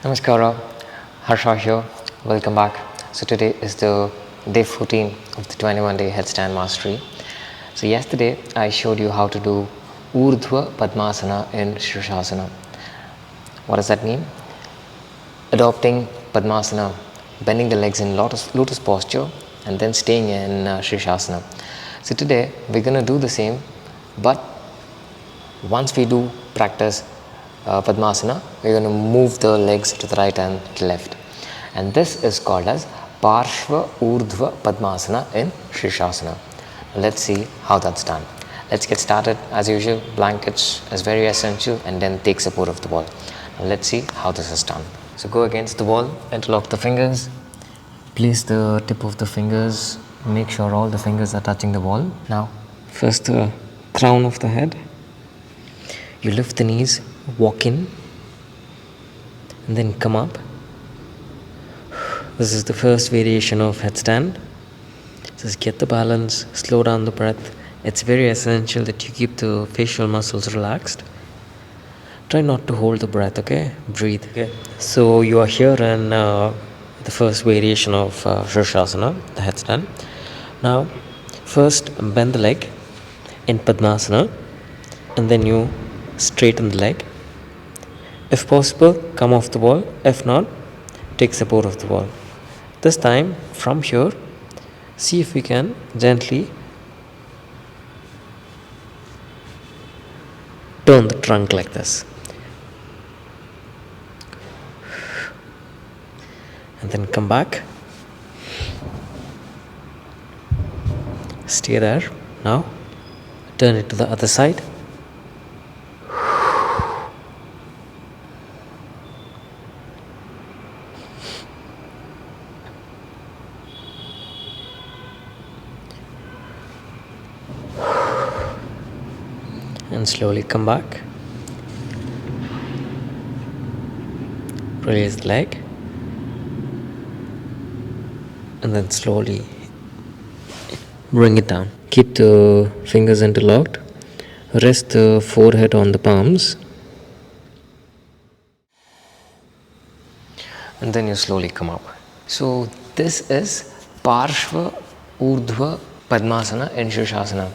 Namaskara, Harsha here. Welcome back. So today is the day 14 of the 21-day headstand mastery. So yesterday I showed you how to do Urdhva Padmasana in Shirshasana. What does that mean? Adopting Padmasana, bending the legs in lotus posture and then staying in Shirshasana. So today we're going to do the same, but once we do practice Padmasana, we're going to move the legs to the right and to left. And this is called as Parshva Urdhva Padmasana in Shirshasana. Let's see how that's done. Let's get started. As usual, blankets is very essential, and then take support of the wall. Now let's see how this is done. So go against the wall, interlock the fingers, place the tip of the fingers, make sure all the fingers are touching the wall. Now, first the crown of the head. You lift the knees, walk in, and then come up. This is the first variation of headstand. Just get the balance, slow down the breath. It's very essential that you keep the facial muscles relaxed. Try not to hold the breath, okay? Breathe, okay? So you are here in the first variation of Shirshasana, the headstand. Now, first bend the leg in Padmasana, and then you straighten the leg. If possible, come off the wall. If not, take support of the wall. This time, from here, see if we can gently turn the trunk like this. And then come back. Stay there. Now, turn it to the other side. And slowly come back. Release the leg. And then slowly bring it down. Keep the fingers interlocked. Rest the forehead on the palms. And then you slowly come up. So this is Parshva Urdhva Padmasana in Shirshasana.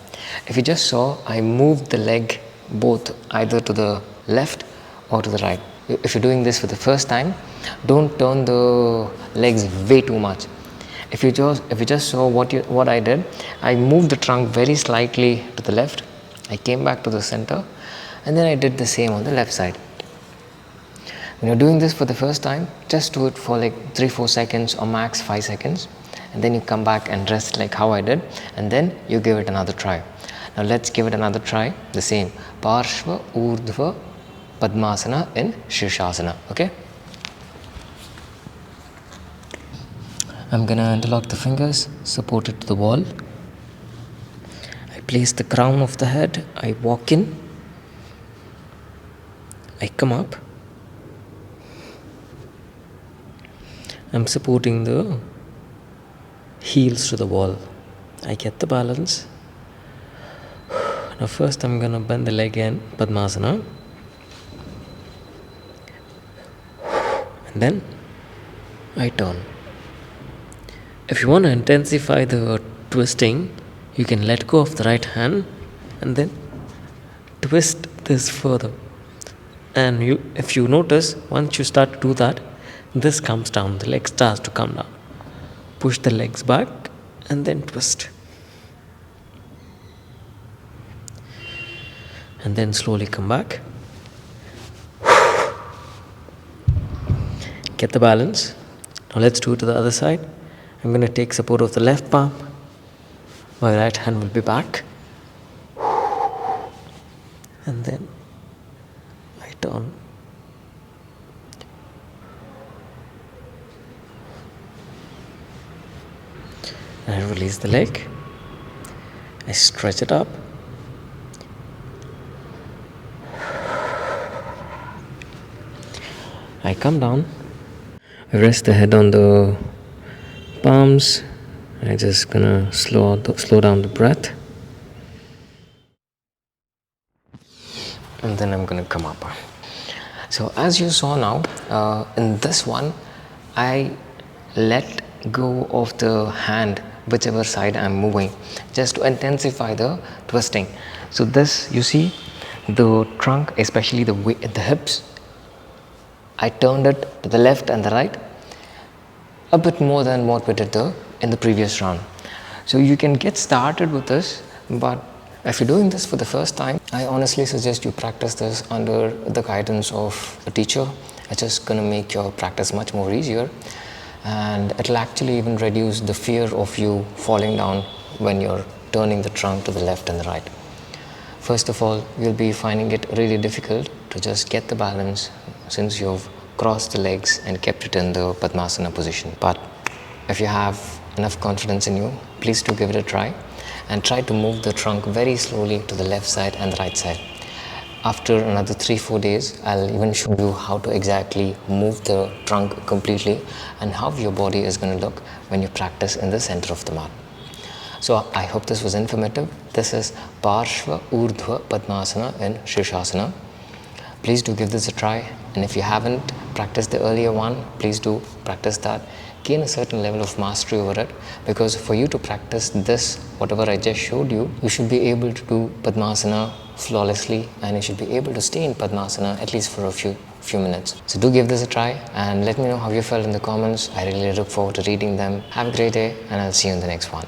If you just saw, I moved the leg both either to the left or to the right. If you're doing this for the first time, don't turn the legs way too much. If you just saw what I did, I moved the trunk very slightly to the left. I came back to the center, and then I did the same on the left side. When you're doing this for the first time, just do it for like 3-4 seconds or max 5 seconds, and then you come back and rest like how I did, and then you give it another try. Now let's give it another try, the same Parshva Urdhva Padmasana in Shirshasana. Okay, I'm gonna interlock the fingers, support it to the wall. I place the crown of the head, I walk in, I come up. I'm supporting the heels to the wall. I get the balance. Now first I'm gonna bend the leg in Padmasana, and then I turn. If you want to intensify the twisting, you can let go of the right hand and then twist this further. And if you notice, once you start to do that, this comes down, the leg starts to come down. Push the legs back and then twist. And then slowly come back. Get the balance. Now let's do it to the other side. I'm going to take support of the left palm. My right hand will be back. And then I turn. I release the leg. I stretch it up. I come down. I rest the head on the palms. I'm just gonna slow down the breath. And then I'm gonna come up. So as you saw now, in this one, I let go of the hand whichever side I am moving, just to intensify the twisting. So this, you see, the trunk, especially the hips, I turned it to the left and the right a bit more than what we did in the previous round. So you can get started with this, but if you're doing this for the first time, I honestly suggest you practice this under the guidance of a teacher. It's just going to make your practice much more easier, and it'll actually even reduce the fear of you falling down when you're turning the trunk to the left and the right. First of all, you'll be finding it really difficult to just get the balance since you've crossed the legs and kept it in the Padmasana position. But if you have enough confidence in you, please do give it a try and try to move the trunk very slowly to the left side and the right side. After another 3-4 days, I'll even show you how to exactly move the trunk completely and how your body is going to look when you practice in the center of the mat. So I hope this was informative. This is Parshva Urdhva Padmasana in Shirshasana. Please do give this a try, and if you haven't practiced the earlier one, please do practice that. Gain a certain level of mastery over it, because for you to practice this, whatever I just showed you, you should be able to do Padmasana flawlessly, and you should be able to stay in Padmasana at least for a few minutes. So do give this a try and let me know how you felt in the comments. I really look forward to reading them. Have a great day, and I'll see you in the next one.